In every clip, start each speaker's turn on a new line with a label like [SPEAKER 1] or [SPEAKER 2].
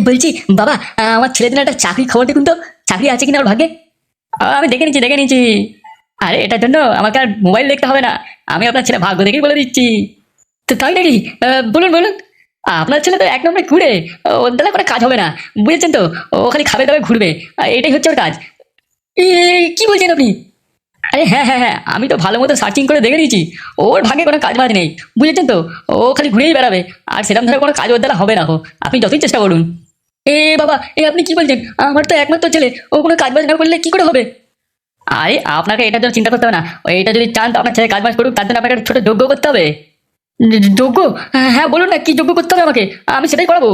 [SPEAKER 1] বলছি বাবা, আমার ছেলের জন্য একটা চাকরি খবর দেখুন তো, চাকরি আছে কিনা ওর ভাগ্যে। আমি দেখে নিচ্ছি। আরে এটার জন্য আমাকে আর মোবাইল দেখতে হবে না, আমি আপনার ছেলে ভাগ্য দেখেই বলে দিচ্ছি। তো তাই নাকি? বলুন বলুন। আপনার ছেলে তো এক নম্বরে ঘুরে, ওর দ্বারা কোনো কাজ হবে না, বুঝেছেন তো। ও খালি খাবে দাবে ঘুরবে, এটাই হচ্ছে ওর কাজ। কি বলছেন আপনি? আরে হ্যাঁ হ্যাঁ হ্যাঁ, আমি তো ভালো মতো সার্চিং করে দেখে নিয়েছি, ওর ভাগ্যে কোনো কাজ বাজ নেই, বুঝেছেন তো। ও খালি ঘুরেই বেড়াবে, আর সেরকম ধরে কোনো কাজ ওর দ্বারা হবে না। আপনি যতই চেষ্টা করুন। বাবা, আপনি কি বলছেন? আমার তো একমাত্র ছেলে, ও কোনো কাজ বাজ না করলে কি করে হবে? আরে আপনাকে এটার জন্য চিন্তা করতে হবে না। এটা যদি চান তো আপনার ছেলে কাজ বাজ করুক, তার জন্য আপনাকে একটা ছোট যোগ্য করতে হবে। যোগ্য? হ্যাঁ হ্যাঁ, বলুন না কি যোগ্য করতে হবে আমাকে, আমি সেটাই করাবো।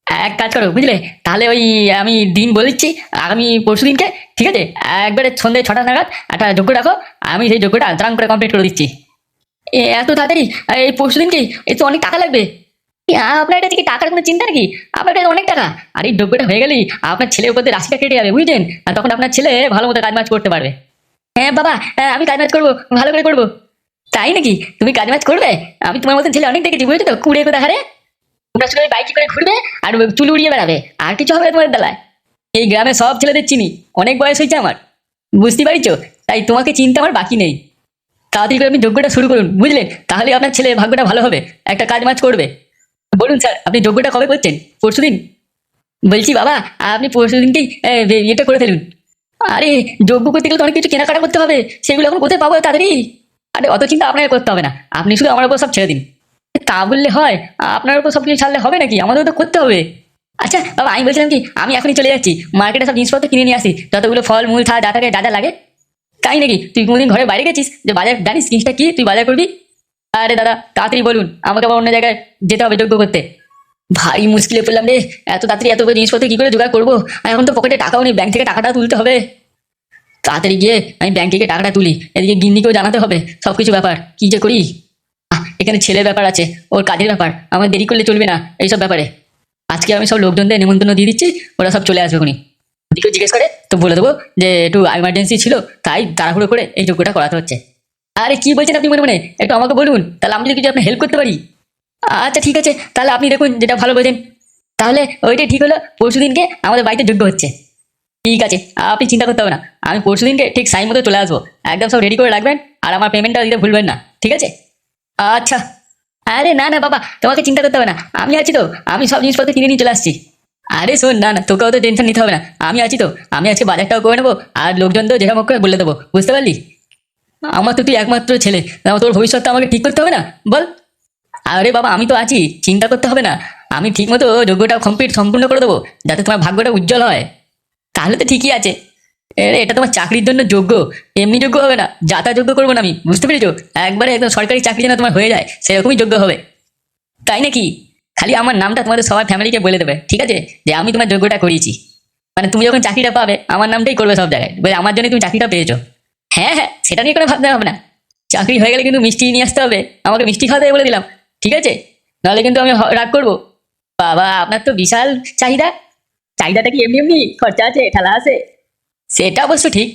[SPEAKER 1] এক কাজ করো বুঝলে, তাহলে ওই আমি দিন বলে দিচ্ছি, আগামী পরশু দিনকে, ঠিক আছে? একবারে সন্ধ্যে 6টা নাগাদ একটা যোগ্য রাখো, আমি সেই যোগ্যটা দাঁড়ান করে কমপ্লিট করে দিচ্ছি। এত তাড়াতাড়ি? এই পরশু দিনকেই? এ তো অনেক টাকা লাগবে। আপনার কাছে কি টাকার কোনো চিন্তা নাকি? আপনার কাছে অনেক টাকা। আর এই যোগ্যটা হয়ে গেলেই আপনার ছেলের উপর দিয়ে রাশিটা কেটে যাবে, বুঝলেন? আর তখন আপনার ছেলে ভালো মতো কাজ বাজ করতে পারবে। হ্যাঁ বাবা, আমি কাজ বাজ করবো, ভালো করে করবো। তাই নাকি? তুমি কাজ বাজ করবে? আমি তোমার মতন ছেলে অনেক দেখেছি, বুঝেছো তো, কুড়ে কোথা হারে। তোমরা শুধু বাইকে করে ঘুরবে আর চুল উড়িয়ে বেড়াবে, আর কিছু হবে না তোমাদের বেলায়। এই গ্রামে সব ছেলেদের চিনি, অনেক বয়স হয়েছে আমার, বুঝতে পারছো? তাই তোমাকে চিনতে আমার বাকি নেই। তাড়াতাড়ি করে আপনি যোগ্যটা শুরু করুন, বুঝলেন? তাহলে আপনার ছেলে ভাগ্যটা ভালো হবে, একটা কাজ মাজ করবে। বলুন স্যার, আপনি যোগ্যটা কবে করছেন? পরশুদিন? বলছি বাবা, আপনি পরশুদিনকেই এটা করে ফেলুন। আরে যোগ্য করতে গেলে তো অনেক কিছু কেনাকাটা করতে হবে, সেগুলো এখন কোথায় পাবো তাড়াতাড়ি? আরে অত চিন্তা আপনাকে করতে হবে না, আপনি শুধু আমার উপর সব ছেড়ে দিন। তা বললে হয়? আপনার উপর সব কিছু ছাড়লে হবে নাকি? আমাদের তো করতে হবে। আচ্ছা বাবা, আমি বলছিলাম কি, আমি এখনই চলে যাচ্ছি মার্কেটে, সব জিনিসপত্র কিনে নিয়ে আসি, যতগুলো ফল মূল থা যা থাকে, যা যা লাগে। তাই নাকি? তুই কোনোদিন ঘরে বাইরে গেছিস যে বাজার জানিস জিনিসটা কি তুই বাজার করবি? আরে দাদা তাড়াতাড়ি বলুন, আমাকে আবার অন্য জায়গায় যেতে হবে যোগ্য করতে। ভাই মুশকিলে পড়লাম রে, এত তাড়াতাড়ি এত জিনিসপত্র কি করে জোগাড় করবো? আর এখন তো পকেটে টাকাও নেই, ব্যাংক থেকে টাকাটা তুলতে হবে। তাড়াতাড়ি গিয়ে আমি ব্যাংক থেকে টাকাটা তুলি, এদিকে গিন্নিকেও জানাতে হবে সবকিছু ব্যাপার, কি যে করি। এখানে ছেলের ব্যাপার আছে, ওর কাজের ব্যাপার, আমার দেরি করলে চলবে না এইসব ব্যাপারে। আজকে আমি সব লোকজনদের নিমন্ত্রণ দিয়ে দিচ্ছি, ওরা সব চলে আসবে এখনই। যদি কেউ জিজ্ঞেস করে তো বলে দেবো যে একটু এমার্জেন্সি ছিল, তাই তাড়াহুড়ো করে এই যোগ্যটা করাতে হচ্ছে। আরে কি বলছেন আপনি মনে মনে, একটু আমাকে বলুন, তাহলে আমি যদি কিছু আপনার হেল্প করতে পারি। আচ্ছা ঠিক আছে, তাহলে আপনি দেখুন যেটা ভালো বোঝেন। তাহলে ওইটাই ঠিক হলো, পরশু দিনকে আমাদের বাড়িতে যোগ্য হচ্ছে। ঠিক আছে, আপনি চিন্তা করতে হবে না, আমি পরশু দিনকে ঠিক টাইম মতো চলে আসবো। একদম সব রেডি করে রাখবেন, আর আমার পেমেন্টটা দিতে ভুলবেন না, ঠিক আছে? আচ্ছা। আরে না না বাবা, তোমাকে চিন্তা করতে হবে না, আমি আছি তো, আমি সব জিনিসপত্র কিনে নিয়ে চলে আসছি। আরে শোন, না না, তোকেও তো টেনশন নিতে হবে না, আমি আছি তো। আমি আজকে বাজারটাও করে নেবো, আর লোকজন তো যেরকম করে বলে দেবো, বুঝতে পারলি? আমার তো তুই একমাত্র ছেলে, তোর ভবিষ্যৎটা আমাকে ঠিক করতে হবে না, বল? আরে বাবা আমি তো আছি, চিন্তা করতে হবে না। আমি ঠিক মতো যোগ্যটা কমপ্লিট সম্পূর্ণ করে দেবো, যাতে তোমার ভাগ্যটা উজ্জ্বল হয়। তাহলে তো ঠিকই আছে। এটা তোমার চাকরির জন্য যোগ্য, এমনি যোগ্য হবে না, যাতা যোগ্য করবো না আমি, বুঝতে পেরেছো? একবারে একদম সরকারি চাকরি যেন তোমার হয়ে যায় সেরকমই যোগ্য হবে। তাই নাকি? খালি আমার নামটা তোমাদের সবার ফ্যামিলিকে বলে দেবে, ঠিক আছে, যে আমি তোমার যোগ্যটা করিয়েছি। মানে তুমি যখন চাকরিটা পাবে আমার নামটাই করবে সব জায়গায়, বলে আমার জন্য তুমি চাকরিটা পেয়েছো। হ্যাঁ হ্যাঁ, সেটা নিয়ে কোনো ভাবতে হবে না। চাকরি হয়ে গেলে কিন্তু মিষ্টি নিয়ে আসতে হবে, আমাকে মিষ্টি খাওয়াতে হবে বলে দিলাম, ঠিক আছে? নাহলে কিন্তু আমি রাগ করবো। বাবা আপনার তো বিশাল চাহিদা। চাহিদাটা কি এমনি এমনি? খরচা আছে, ঠেলা আছে। সেটা অবশ্য ঠিক।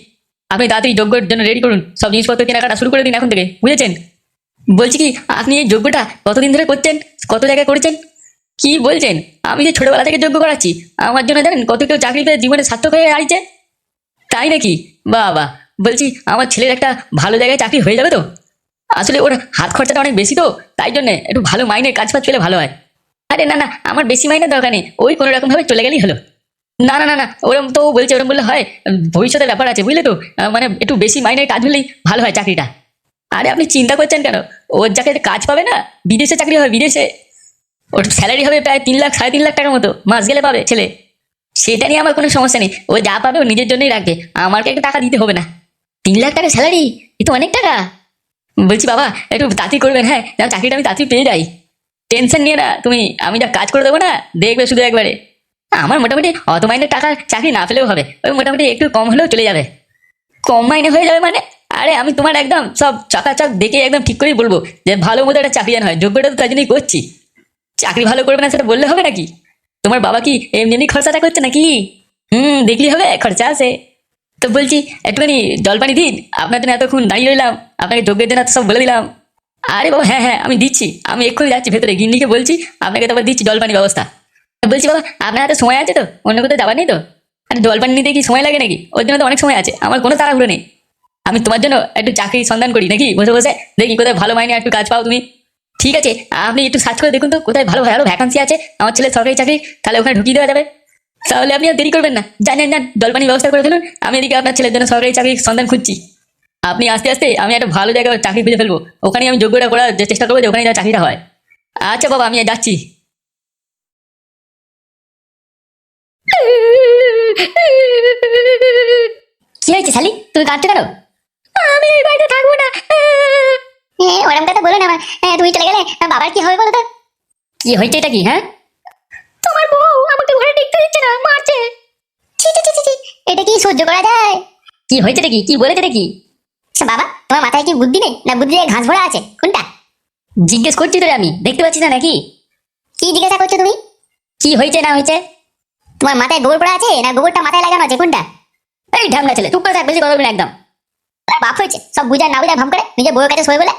[SPEAKER 1] আপনি তাড়াতাড়ি যজ্ঞের জন্য রেডি করুন, সব জিনিসপত্র কেনাকাটা শুরু করে দিন এখন থেকে, বুঝেছেন? বলছি কি, আপনি এই যজ্ঞটা কতদিন ধরে করছেন? কত জায়গায় করেছেন? কি বলছেন? আমি যে ছোটবেলা থেকে যজ্ঞ করাচ্ছি, আমার জন্য জানেন কত কেউ চাকরি পেয়ে জীবনে সার্থক হয়ে আসছে। তাই নাকি? বাবা, বলছি আমার ছেলের একটা ভালো জায়গায় চাকরি হয়ে যাবে তো? আসলে ওর হাত খরচাটা অনেক বেশি তো, তাই জন্য একটু ভালো মাইনের কাজ ফাজ পেলে ভালো হয়। আরে না না, আমার বেশি মাইনের দরকার নেই, ওই কোনো রকম ভাবে চলে গেলেই হলো। না না না না, ওরম তো বলছে, ওরম বললে হয়? ভবিষ্যতের ব্যাপার আছে বুঝলে তো, মানে একটু বেশি মাইনের কাজ হলেই ভালো হয় চাকরিটা। আরে আপনি চিন্তা করছেন কেন? ওর যাকে কাজ পাবে না, বিদেশে চাকরি হবে, বিদেশে। ওর স্যালারি হবে প্রায় 3 লাখ 3.5 লাখ টাকার মতো, মাস গেলে পাবে ছেলে। সেটা নিয়ে আমার কোনো সমস্যা নেই, ও যা পাবে ও নিজের জন্যই রাখবে, আমাকে একটু টাকা দিতে হবে না। 3 লাখ টাকা স্যালারি, এ তো অনেক টাকা। বলছি বাবা, একটু তাড়াতাড়ি করবেন, হ্যাঁ, যেন চাকরিটা আমি তাড়াতাড়ি পেয়ে যাই। টেনশন নিয়ে না তুমি, আমি যা কাজ করে দেবো না, দেখবে শুধু একবারে। আমার মোটামুটি অত মাইনের টাকা চাকরি না পেলেও হবে, ওই মোটামুটি একটু কম হলেও চলে যাবে। কম মাইনে হয়ে যাবে মানে? আরে আমি তোমার একদম সব চকাচক দেখে একদম ঠিক করেই বলবো যে ভালো মতো একটা চাকরি যেন হয়, যোগ্যটা তো তাই জন্যই করছি। চাকরি ভালো করবে না সেটা বললে হবে নাকি? তোমার বাবা কি এমনি এমনি খরচাটা করছে নাকি? দেখলি হবে, খরচা আছে। তো বলছি একটুখানি জল পানি দিন, আপনার জন্য এতক্ষণ দাঁড়িয়ে রইলাম, আপনাকে যোগ্যের জন্য সব বলে দিলাম। আরে বাবা হ্যাঁ হ্যাঁ, আমি দিচ্ছি, আমি এক্ষুনি যাচ্ছি ভেতরে, গিন্নিকে বলছি আপনাকে তো আবার দিচ্ছি জল পানি ব্যবস্থা। বলছি বাবা, আপনার হাতে সময় আছে তো? অন্য কোথাও যাবার নেই তো? আরে জল পানি নিতে কি সময় লাগে নাকি? ওর জন্য তো অনেক সময় আছে, আমার কোনো তাড়াহুড়ো নেই। আমি তোমার জন্য একটু চাকরির সন্ধান করি নাকি, বসে বসে দেখি কোথায় ভালো মাইনে একটু কাজ পাও তুমি। ঠিক আছে, আপনি একটু সার্চ করে দেখুন তো কোথায় ভালো ভালো ভ্যাকান্সি আছে আমার ছেলে সরকারি চাকরি, তাহলে ওখানে ঢুকিয়ে দেওয়া যাবে। তাহলে আপনি আর দেরি করবেন না, যান যান যান, জলপানির ব্যবস্থা করে ফেলুন। আমি এদিকে আপনার ছেলের জন্য সরকারি চাকরির সন্ধান খুঁজছি। আপনি আস্তে আস্তে আমি একটা ভালো জায়গায় চাকরি খুঁজে ফেলবো, ওখানে আমি যোগ্যতা করার যে চেষ্টা করবো যে ওখানে যা চাকরিটা হয়। আচ্ছা বাবা, আমি যাচ্ছি। কি হয়েছে শালি, তুমি কাঁদছো কেন? আমি এই বাড়িতে থাকবো না। ওরম কথা বলো না মা। তুমি চলে গেলে বাবার কি হবে বলো তো? কি হয়েছে এটা কি? হ্যাঁ, তোমার বউ আমাকে ঘরে টিকতে দিচ্ছে না, মারছে। ছি ছি ছি ছি ছি, এটা কি সহ্য করা যায়? কি হয়েছে কি? কি বলেছে কি? বাবা, তোমার মাথায় কি বুদ্ধি নেই না বুদ্ধি ঘাস ভরা আছে, কোনটা? জিজ্ঞেস করছি তোরে, আমি দেখতে পাচ্ছি না নাকি? কি জিজ্ঞাসা করছো তুমি? কি হয়েছে না হয়েছে? তোমার মাথায় গোবর পড়া আছে না গোবরটা মাথায় লাগানো আছে, কোনটা? এই ঢামনা ছেলে, চুপ করে থাক, বেশি কথা বলবি না একদম। বাপ হয়েছে, সব বুঝা না বুঝা ভাম করে নিজের বউয়ের কাছে শোয় বলে।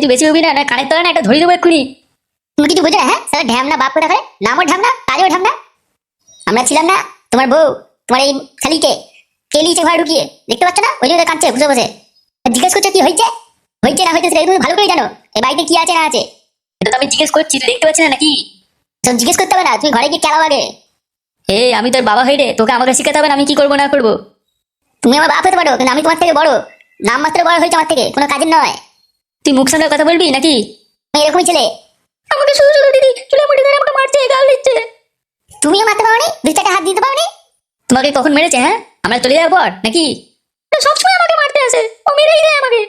[SPEAKER 1] তুই বেশি হবি না, না কানের তলা না একটা ধরে দেবো এক্ষুনি। তুমি কিছু বুঝো না? হ্যাঁ, সারা ঢ্যামনা বাপ করে, নামও ঢ্যামনা কাজও ঢ্যামনা। আমরা ছিলাম না, তোমার বউ তোমার এই শালিকে কেলিয়েছে ঘরে ঢুকিয়ে, দেখতে পাচ্ছ না? ওই জন্য কাঁদছে বসে বসে। জিজ্ঞেস করছো কি হয়েছে হয়েছে না হয়েছে, সেটা তুমি ভালো করে জানো এই বাড়িতে কি আছে না আছে। এটা তো আমি জিজ্ঞেস করছি, তুই দেখতে পাচ্ছি না নাকি? সব জিজ্ঞেস করতে হবে না, তুই ঘরে গিয়ে খেলাও আগে। আমি তোর বাবা হয়ে রে, তোকে আমাকে শিখাতে হবে না আমি কি করবো না করবো। তুমি আমার বাপ হতে পারো, কিন্তু আমি তোমার থেকে বড়, নাম মাত্র বড় হয়েছে আমার থেকে, কোনো কাজের নয়। তুই মুখ সামনে কথা বলবি নাকি? আমি এরকমই ছেলে। আমাকে শুধু শুধু দিদি চুলে মুড়ি ধরে আমাকে মারছে, গাল দিচ্ছে। তুমিও মারতে পারোনি, দুই চারটা হাত দিতে পারোনি? তোমাকে কখন মেরেছে? হ্যাঁ, আমরা চলে যাওয়ার পর নাকি? সবসময় আমাকে মারতে আসে, ও মেরেই দেয় আমাকে।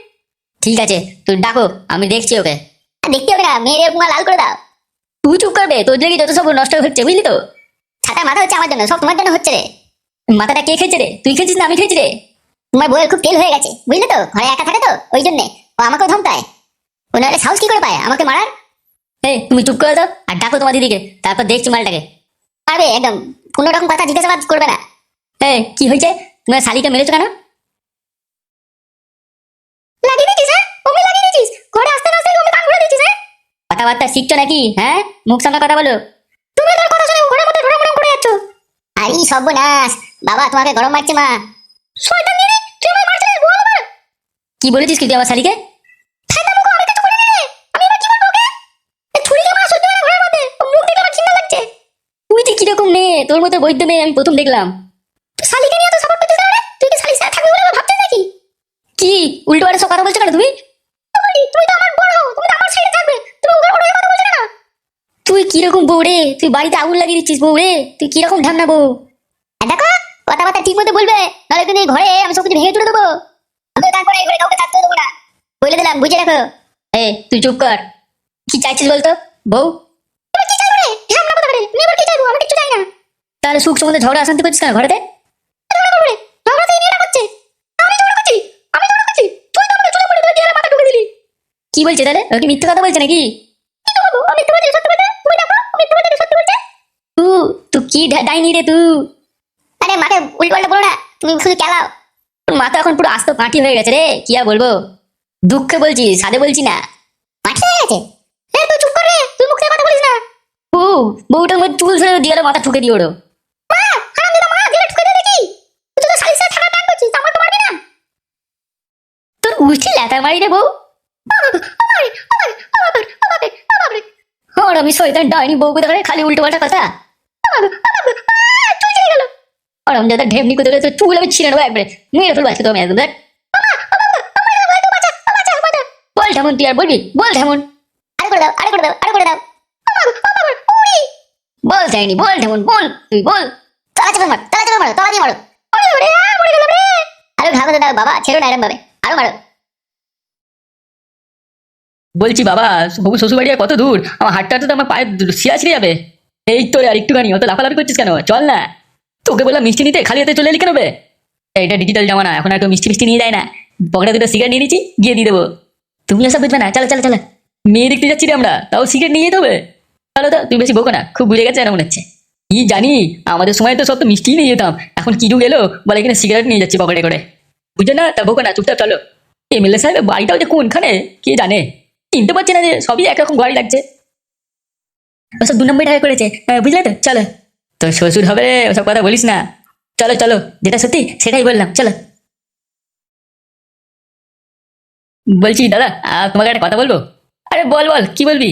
[SPEAKER 1] ঠিক আছে, তুই ডাকো, আমি দেখছি ওকে। দেখতে হবে না, মেরে পুঙ্গা লাল করে দাও। তুই চুপ করবে, তোর দেখি যত সব নষ্ট হচ্ছে, বুঝলি তো? ছাতা মাথা হচ্ছে আমার জন্য, সব তোমার জন্য হচ্ছে রে। মাথাটা কে খেয়েছে রে? তুই খেয়েছিস না আমি খেয়েছি রে? তোমার বউয়ের খুব তেল হয়ে গেছে, বুঝলে তো? ঘরে একা থাকে তো ওই জন্যে ও আমাকেও ধমকায়। ও নাহলে সাহস কি করে পায় আমাকে মারার? তুমি চুপ করে দাও আর ডাকো তোমার দিদিকে, তারপর দেখছি মালটাকে। পারবে একদম, কোনো রকম কথা জিজ্ঞাসাবাদ করবে না। কি হয়েছে? তোমার শালিকে মেরেছো কেন? লাগিয়ে দিয়েছিস? হ্যাঁ, ওমি লাগিয়ে দিয়েছিস? ঘরে আসতে না আসতে ওমি কান ঘুরে দিয়েছিস? হ্যাঁ, কথাবার্তা শিখছো নাকি? হ্যাঁ, মুখ সামনে কথা বলো। তুমি তোর কথা শুনে ঘরের মধ্যে ঢোড়া করে যাচ্ছ। আরে সর্বনাশ, বাবা তোমাকে গরম মারছে মা। শয়তান দিদি, তুই আমার মারছিস, বল আমার। কি বলেছিস কি তুই আমার শালিকে? ঠান্ডা মুখ, আমি কিছু বলিনি রে। আমি এবার কি করব ওকে? এই ছুরিকে মারা সহ্য হয় না ঘরের মধ্যে, ও মুখ দেখে আমার ঘৃণা লাগছে। তুই যে কিরকম মেয়ে, তোর মতো বৈদ্য মেয়ে আমি প্রথম দেখলাম। তুই শালিকে নিয়ে তো সাপোর্ট করছিস না রে? তুই কি শালির সাথে থাকবি বলে ভাবছিস নাকি? কি উল্টো পাল্টা সব কথা বলছো কেন তুমি? তুমি তো আমার বড়, তুমি তো আমার সাইডে থাকবে, তুমি ওর ওর কথা বলছো কেন? তুই কিরকম বউ রে? তুই বাড়িতে আগুন লাগিয়ে দিচ্ছিস বউ রে, তুই কিরকম ঢামনা বউ। দেখো, কথাবার্তা ঠিক মতো বলবে, নাহলে কিন্তু এই ঘরে আমি সবকিছু ভেঙে চুড়ে দেবো। আমি তারপরে এই ঘরে কাউকে থাকতে দেবো না, বলে দিলাম, বুঝে রাখো। তুই চুপ কর, কি চাইছিস বলতো বউ? এবার কি চাইবো রে? ঢামনা কথা করে তুমি এবার কি চাইবো? আমি কিছু চাই না। তাহলে সুখ সম্বন্ধে ঝগড়া অশান্তি করছিস কেন ঘরেতে? ঝগড়া করবে? ঝগড়া তো এই মেয়েটা করছে। আমি ঝগড়া করছি? আমি ঝগড়া করছি? তুই তো আমাকে চুলে পড়ে দিয়ে মাথা ঢুকে দিলি। কি বলছে তাহলে? ও কি মিথ্যে কথা বলছে নাকি? কি তো বলবো, আমি মিথ্যে বলছি সত্যি বলতে? তুমি দেখো আমি মিথ্যে বলছি সত্যি বলছে। তুই কি ডাইনি রে তুই? আরে মাকে উল্টো পাল্টা বলো না, তুমি শুধু চালাও। মাথা এখন পুরো আস্ত পাঁটি হয়ে গেছে রে, কি আর বলবো। দুঃখে বলছি, সাদে বলছি না। পাঁটি হয়ে গেছে? তুই চুপ কর রে, তুই মুখে কথা বলিস না। বউটার মধ্যে চুল ছেড়ে দিয়ে মাথা ঠুকে দিয়ে ওড়ো। মা, হারামজাদা মা, গেলে ঠুকে দিয়ে দেখি। তুই তো শালির সাথে থাকা প্ল্যান করছিস, আমার তো মারবি না। তোর উঠছি ল্যাটা মারি রে বউ। আমি শয়তান ডাইনি বউ কোথায়, খালি উল্টো পাল্টা কথা। চুল ছিঁড়ে গেল। হারামজাদা ঢেমনি কোথায়, তোর চুল আমি ছিঁড়ে নেবো একবারে, মেরে ফেলবো আজকে তো আমি একদম। দেখ বল ঢেমন, তুই আর বলবি? বল ঢেমন। আরে করে দাও, আরে করে দাও, আরে করে দাও। বল যাইনি, বল ঢেমন, বল, তুই বল। তলা চেপে মার, তলা চেপে মারো, তলা দিয়ে মারো। আরে ঘাগো দাও বাবা, ছেড়ো না এরম ভাবে, আরো মারো। বলছি বাবা, বাবু শ্বশুর বাড়ি আর কত দূর? আমার হাতটা তো আমার পায়ে শিরা ছিঁড়ে যাবে। এই তো আর একটুখানি, অত লাফালাফি করছিস কেন? চল না। তোকে বললাম মিষ্টি নিতে, খালি হাতে চলে এলি কেন বে? এটা ডিজিটাল জামানা, এখন একটু মিষ্টি মিষ্টি নিয়ে যায় না। পকেটে দুটো সিগারেট নিয়ে নিচ্ছি, গিয়ে দিয়ে দেবো। তুমি এসব বুঝবে না, চলো চলো চলো। মেয়ে দেখতে যাচ্ছি রে আমরা, তাও সিগারেট নিয়ে যেতে হবে? চলো তো, তুই বেশি বকো না, খুব বুঝে গেছে মনে হচ্ছে। কি জানি, আমাদের সময় তো সব তো মিষ্টি নিয়ে যেতাম, এখন কি যুগ এলো বলে এখানে সিগারেট নিয়ে যাচ্ছি পকেটে করে। বুঝছো না? তা বকো না, চুপচাপ চলো। এমএলএ সাহেব বাড়িটাও যে কোনখানে কে জানে, চিনতে পারছি না, যে সবই একরকম গাড়ি লাগছে। ওসব 2 নম্বর টাকা করেছে, বুঝলে তো? চলো। তোর শ্বশুর হবে রে, ওসব কথা বলিস না। চলো চলো, যেটা সত্যি সেটাই বললাম, চলো। বলছি দাদা, তোমাকে একটা কথা বলবো। আরে বল বল, কি বলবি?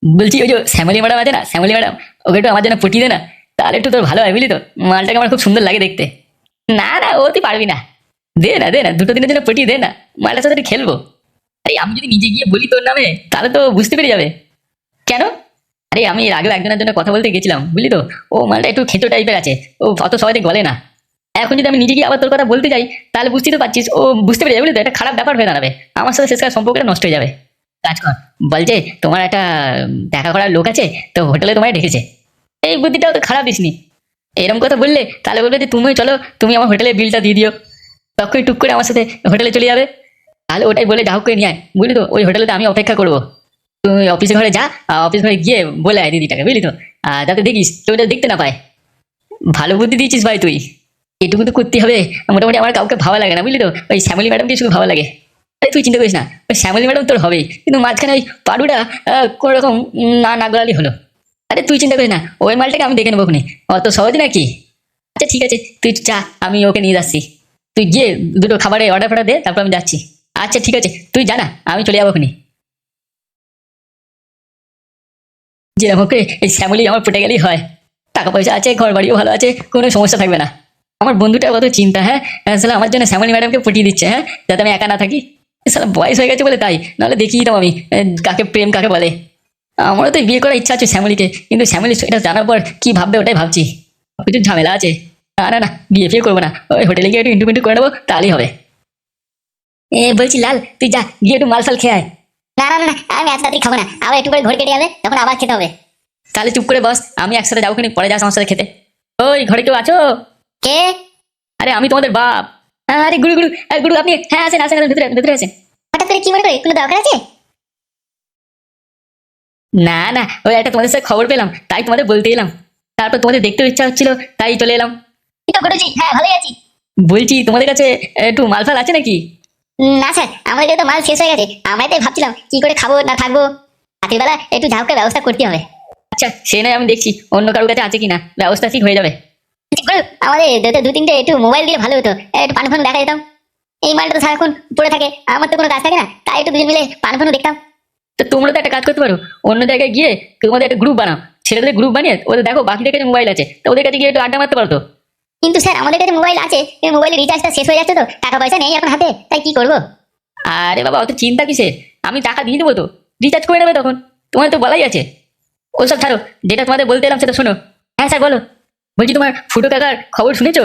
[SPEAKER 1] বলছি ওই যে শ্যামলী ম্যাডাম আছে না, শ্যামলী ম্যাডাম, ওকে একটু আমার জন্য পটিয়ে দে না। তাহলে একটু তোর ভালো হয়, বুঝলি তো? মালটাকে আমার খুব সুন্দর লাগে দেখতে। না না, ও তুই পারবি না। দে না দে না, 2 দিনের জন্য পটিয়ে দে না। মালটার সাথে একটু খেলবো। আরে আমি যদি নিজে গিয়ে বলি তোর নামে, তাহলে তো বুঝতে পেরে যাবে। কেন? আরে আমি এর আগেও একজনের জন্য কথা বলতে গেছিলাম, বুঝলি তো? ও মালটা একটু খেতো টাইপের আছে, ও অত সহজে গলে না। এখন যদি আমি নিজে গিয়ে আবার তোর কথা বলতে যাই, তাহলে বুঝতেই তো পারছিস, ও বুঝতে পেরে যাবে, বুঝলি তো? একটা খারাপ ব্যাপার হয়ে দাঁড়াবে। আমার সাথে শেষকার সম্পর্কটা নষ্ট হয়ে যাবে। কাজ কর, বল যে তোমার একটা দেখা করার লোক আছে, তো হোটেলে তোমায় ডেকেছে। এই বুদ্ধিটাও তো খারাপ দিসনি। এরকম কথা বললে তাহলে বলবে যে তুমি চলো, তুমি আমার হোটেলের বিলটা দিয়ে দিও। তখনই টুক করে আমার সাথে হোটেলে চলে যাবে। তাহলে ওটাই বলে যা হোক করে নিয়ে আয়, বুঝলি তো? ওই হোটেলে আমি অপেক্ষা করবো। তুই অফিস ঘরে যা, অফিস ঘরে গিয়ে বলে আয় দিদিটাকে, বুঝলি তো? যাতে দেখিস কেউ যেন দেখতে না পায়। ভালো বুদ্ধি দিয়েছিস ভাই তুই। এটুকু তো করতে হবে। মোটামুটি আমার কাউকে ভালো লাগে না, বুঝলি তো? ওই শ্যামলী ম্যাডামকে শুধু ভালো লাগে। আরে তুই চিন্তা করিস না, ওই শ্যামলী ম্যাডাম তোর হবেই, কিন্তু মাঝখানে ওই পাডুটা কোনো রকম না না গলালি হলো। আরে তুই চিন্তা করিস না, ওই মালটাকে আমি দেখে নেবো ওখানে। অত সহজ নাকি? আচ্ছা ঠিক আছে, তুই যা, আমি ওকে নিয়ে যাচ্ছি। তুই গিয়ে দুটো খাবারের অর্ডার ফর্ডার দে, তারপর আমি যাচ্ছি। আচ্ছা ঠিক আছে, তুই জানা, আমি চলে যাবো ওখানে। যেরকম ওকে এই শ্যামলী আমার পটে গেলেই হয়। টাকা পয়সা আছে, ঘর বাড়িও ভালো আছে, কোনো সমস্যা থাকবে না। আমার বন্ধুটা কত চিন্তা, হ্যাঁ। আসলে আমার জন্য শ্যামলী ম্যাডামকে পটিয়ে দিচ্ছে, হ্যাঁ, যাতে আমি একা না থাকি। সালা বয়স হয়ে গেছে বলে তাই, নাহলে দেখিয়ে দিতাম আমি কাকে প্রেম কাকে বলে। আমারও তো বিয়ে করার ইচ্ছা আছে শ্যামলীকে, কিন্তু শ্যামলী এটা জানার পর কি ভাববে ওটাই ভাবছি। কিছু ঝামেলা আছে। না না না, বিয়ে ফিয়ে করবো না, ওই হোটেলে গিয়ে একটু ইন্টু মিন্টু করে নেবো, তাহলেই হবে। বলছি লাল, তুই যা গিয়ে একটু মাল ফাল খেয়ে আয়।
[SPEAKER 2] না না না না, আমি আজ রাত্রি খাবো না, আবার একটু করে ঘড়ি কেটে যাবে, তখন আবার খেতে হবে।
[SPEAKER 1] তাহলে চুপ করে বস, আমি একসাথে যাবো, পরে যাস আমার সাথে খেতে। ওই ঘরে কেউ আছো?
[SPEAKER 2] কে?
[SPEAKER 1] আরে আমি তোমাদের বাপ। আরে গুরু গুরু, গুরু আপনি? হ্যাঁ আসেন আসেন, ভিতরে ভেতরে আসেন।
[SPEAKER 2] হঠাৎ করে কি মনে করে, কোনো দরকার আছে?
[SPEAKER 1] না না, ওই একটা তোমাদের সাথে খবর পেলাম, তাই তোমাদের বলতে এলাম। তারপর তোমাদের দেখতেও ইচ্ছা হচ্ছিল, তাই চলে এলাম।
[SPEAKER 2] কি তো করেছি, হ্যাঁ ভালোই আছি।
[SPEAKER 1] বলছি তোমাদের কাছে একটু মালফাল আছে নাকি?
[SPEAKER 2] না স্যার, আমাদের কাছে তো মাল শেষ হয়ে গেছে, আমরাই তাই ভাবছিলাম কি করে খাবো না থাকবো। রাতের বেলা একটু ঝাউকের ব্যবস্থা করতে হবে।
[SPEAKER 1] আচ্ছা সে নয়, আমি দেখছি অন্য কারোর কাছে আছে কিনা, ব্যবস্থা ঠিক হয়ে যাবে।
[SPEAKER 2] আমাদের দু তিনটে একটু মোবাইল দিলে ভালো হতো, একটু পান ফান দেখা যেতাম। এই মালটা তো সারাক্ষণ পড়ে থাকে, আমার তো কোনো কাজ থাকে না, তাই একটু দুজন মিলে পান ফানও দেখতাম।
[SPEAKER 1] তো তোমরা তো একটা কাজ করতে পারো, অন্য জায়গায় গিয়ে তোমাদের একটা গ্রুপ বানাও, ছেলেদের গ্রুপ বানিয়ে ওদের দেখো বাকিদের কাছে মোবাইল আছে, তো ওদের কাছে গিয়ে একটু আড্ডা মারতে পারো তো।
[SPEAKER 2] কিন্তু স্যার আমাদের কাছে মোবাইল আছে, কিন্তু মোবাইলের রিচার্জটা শেষ হয়ে যাচ্ছে, তো টাকা পয়সা নেই এখন হাতে, তাই কি করবো?
[SPEAKER 1] আরে বাবা, অত চিন্তা কিসের, আমি টাকা দিয়ে দেবো তো, রিচার্জ করে নেবে তখন। তোমার তো বলাই আছে। ওসব ছাড়ো, যেটা তোমাদের বলতে এলাম সেটা শোনো। হ্যাঁ স্যার বলো। বলছি তোমার ফুটো কাকার খবর শুনেছো?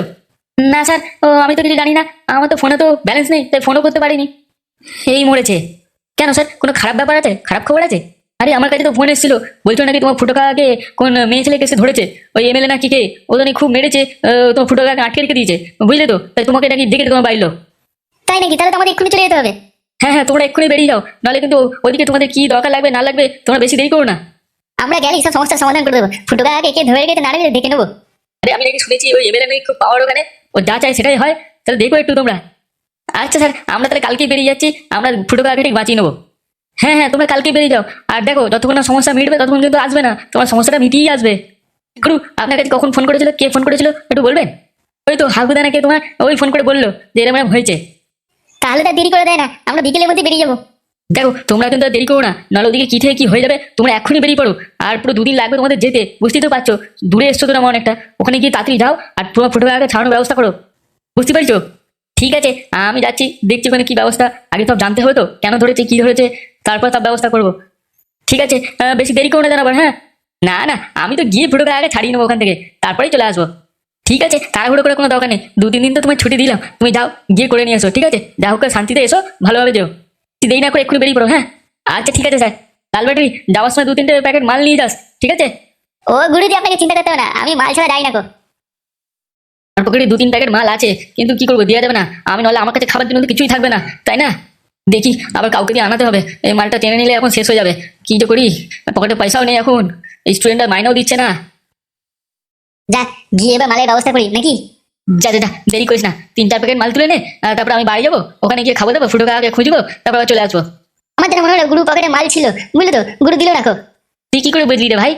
[SPEAKER 1] না স্যার, আমি তো কিছু জানি না, আমার তো ফোনে তো ব্যালেন্স নেই, তাই ফোনও করতে পারিনি। এই মরেছে। কেন স্যার, কোনো খারাপ ব্যাপার আছে, খারাপ খবর আছে? আরে আমার কাছে তো ফোন এসেছিল, বলছো নাকি তোমার ফুটো কাকাকে কোন মেয়ে ছেলেকে এসে ধরেছে, ওই এমএলএ নাকি কে, ও নাকি খুব মেরেছে, তোমার ফুটো কাকাকে আটকে রেখে দিয়েছে, বুঝলে তো? তাই তোমাকে নাকি দেখে তোমার বাইর লোক।
[SPEAKER 2] তাই নাকি? তাহলে তো আমাদের এক্ষুনি চলে যেতে হবে।
[SPEAKER 1] হ্যাঁ হ্যাঁ, তোমরা এক্ষুনি বেরিয়ে যাও, নাহলে কিন্তু ওদিকে তোমাদের কি দরকার লাগবে না লাগবে, তোমরা বেশি দেরি করো না।
[SPEAKER 2] আমরা গেলে সব সমস্যার সমাধান করে দেবো, ফুটো কাকাকে কে ধরে রেখেছে না রেখেছে দেখে নেবো।
[SPEAKER 1] আরে আমি নাকি শুনেছি ওই এমএলএ নাকি খুব পাওয়ার ওখানে, ও যা চায় সেটাই হয়। তাহলে দেখো একটু তোমরা। আচ্ছা স্যার, আমরা তাহলে কালকেই বেরিয়ে যাচ্ছি, আমরা ফুটো কাকাকে ঠিক বাঁচিয়ে নেবো। হ্যাঁ হ্যাঁ, তোমরা কালকেই বেরিয়ে যাও। আর দেখো, যতক্ষণ না সমস্যা মিটবে ততক্ষণ কিন্তু আসবে না, তোমার সমস্যাটা মিটিয়েই আসবে। গুরু, আপনার কাছে কখন ফোন করেছিল, কে ফোন করেছিল একটু বলবেন? ওই তো হাগুদা নাকি তোমার ওই ফোন করে বললো যে এরকম এরকম হয়েছে।
[SPEAKER 2] তাহলে তার দেরি করে দেয় না, আমরা বিকেলের মধ্যে বেরিয়ে যাবো।
[SPEAKER 1] দেখো তোমরা কিন্তু আর দেরি করো না, নাহলে ওদিকে কি থেকে কি হয়ে যাবে। তোমরা এক্ষুনি বেরিয়ে পড়ো, আর পুরো 2 দিন লাগবে তোমাদের যেতে, বুঝতেই তো পারছো। দূরে এসছো তো তেমন একটা, ওখানে গিয়ে তাড়াতাড়ি যাও আর তোমার ফুটো কাকাকে ছাড়ানোর ব্যবস্থা করো, বুঝতে পারছো? ঠিক আছে, আমি যাচ্ছি, দেখছি ওখানে কি ব্যবস্থা, আগে সব জানতে হবে তো কেন ধরেছে কি ধরেছে, তারপর সব ব্যবস্থা করবো। ঠিক আছে, বেশি দেরি করো না জানাবার, হ্যাঁ। না না, আমি তো গিয়ে ফুটোকে আগে ছাড়িয়ে নেবো ওখান থেকে, তারপরেই চলে আসবো। ঠিক আছে, তাড়াহুড়ো করে কোনো দরকার নেই, 2-3 দিন তো তোমার ছুটি দিলাম, তুমি যাও গিয়ে করে নিয়ে এসো, ঠিক আছে? যা হোক শান্তিতে এসো, ভালোভাবে যেও। দেরি না করে এক্ষুনি বেরিয়ে পড়ো, হ্যাঁ। আচ্ছা ঠিক আছে স্যার। লাল ব্যাটারি, যাওয়ার সময় 2-3টে প্যাকেট মাল নিয়ে যাস, ঠিক আছে?
[SPEAKER 2] ও গুরুজি, আপনাকে চিন্তা করতে হবে না, আমি মাল ছাড়া যাই না গো।
[SPEAKER 1] আমার পকেটে 2-3 প্যাকেট মাল আছে, কিন্তু কি করবো, দেওয়া যাবে না, আমি নাহলে আমার কাছে খাবার জন্য তো কিছুই থাকবে না, তাই না? দেখি আবার কাউকে দিয়ে আনাতে হবে, এই মালটা টেনে নিলে এখন শেষ হয়ে যাবে। কি যে করি, পকেটে পয়সাও নেই এখন, স্টুডেন্টরা মাইনেও দিচ্ছে না।
[SPEAKER 2] যা, গিয়ে এবার মালের ব্যবস্থা করি নাকি?
[SPEAKER 1] যা যা যা, দেরি করিস না, 3-4 প্যাকেট মাল তুলে নে, তারপর আমি বাড়ি যাবো, ওখানে গিয়ে খাবো দাবো, ফুটো কাকাকে খুঁজবো, তারপর আবার চলে আসবো।
[SPEAKER 2] আমার যেন মনে হলো গুরু পকেটে মাল ছিল, বুঝলে তো, গুরু দিল রাখো।
[SPEAKER 1] তুই কি করে বুঝলি রে ভাই?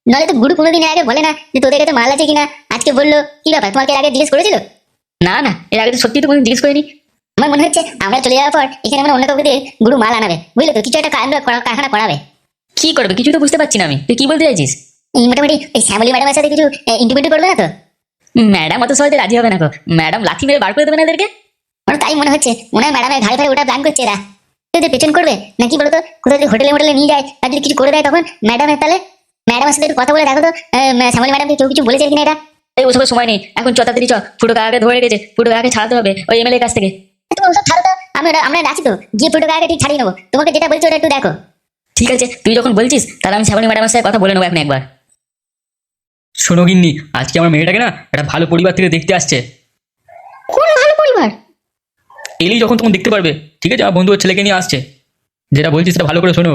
[SPEAKER 2] নলে তো গুরু কোনোদিন এর আগে বলে না যে তোদের কাছে মাল আছে কিনা। আজকে বললো, কি ব্যাপার, তোমাকে এর আগে জিজ্ঞেস করেছিল?
[SPEAKER 1] না না, এর আগে তো সত্যি তো কোনো জিজ্ঞেস করিনি।
[SPEAKER 2] আমার মনে হচ্ছে আমরা চলে যাওয়ার পর এখানে মানে অন্য কাউকে দিয়ে গুরু মাল আনাবে, বুঝলে তো, কিছু একটা কারখানা করাবে।
[SPEAKER 1] কি করবে কিছু তো বুঝতে পারছি না আমি, তুই কি বলতে চাইছিস?
[SPEAKER 2] এই মোটামুটি এই শ্যামলী ম্যাডামের সাথে কিছু ইন্টিমেট করবে না তো?
[SPEAKER 1] ম্যাডাম অত সহজে রাজি হবে না গো, ম্যাডাম লাথি মেরে বার করে দেবে না এদেরকে।
[SPEAKER 2] আমার তাই মনে হচ্ছে, মনে হয় ম্যাডামের ঘাড়ে ঘাড়ে ওটা প্ল্যান করছে এরা। এদের পেছন করবে নাকি বলতো, কোথাও যদি হোটেলে নিয়ে যায় আর যদি কিছু করে দেয় তখন ম্যাডামের, তাহলে ম্যাডামের সাথে একটু কথা বলে দেখো তো, শ্যামলী ম্যাডামকে কেউ কিছু বলেছে কিনা এটা।
[SPEAKER 1] এই ওসবের সময় নেই এখন, তাড়াতাড়ি চ, ফুটো কাকাকে ধরে রেখেছে, ফুটো কাকাকে ছাড়াতে হবে ওই এমএলএ কাছ থেকে।
[SPEAKER 2] তুমি ওসব ছাড়ো তো, আমরা আছি তো, গিয়ে ফুটো আগে ঠিক ছাড়িয়ে নেবো। তোমাকে যেটা বলছি ওটা একটু দেখো।
[SPEAKER 1] ঠিক আছে, তুই যখন বলছিস তাহলে আমি শ্যামলী ম্যাডামের সাথে কথা বলে নেবো এখন একবার।
[SPEAKER 3] শোনো গিন্নি, আজকে আমার মেয়েটাকে না একটা ভালো পরিবার থেকে দেখতে আসছে।
[SPEAKER 2] কোন ভালো পরিবার?
[SPEAKER 3] এলেই যখন তখন দেখতে পারবে, ঠিক আছে? আমার বন্ধু ওর ছেলেকে নিয়ে আসছে। যেটা বলছি সেটা ভালো করে শোনো।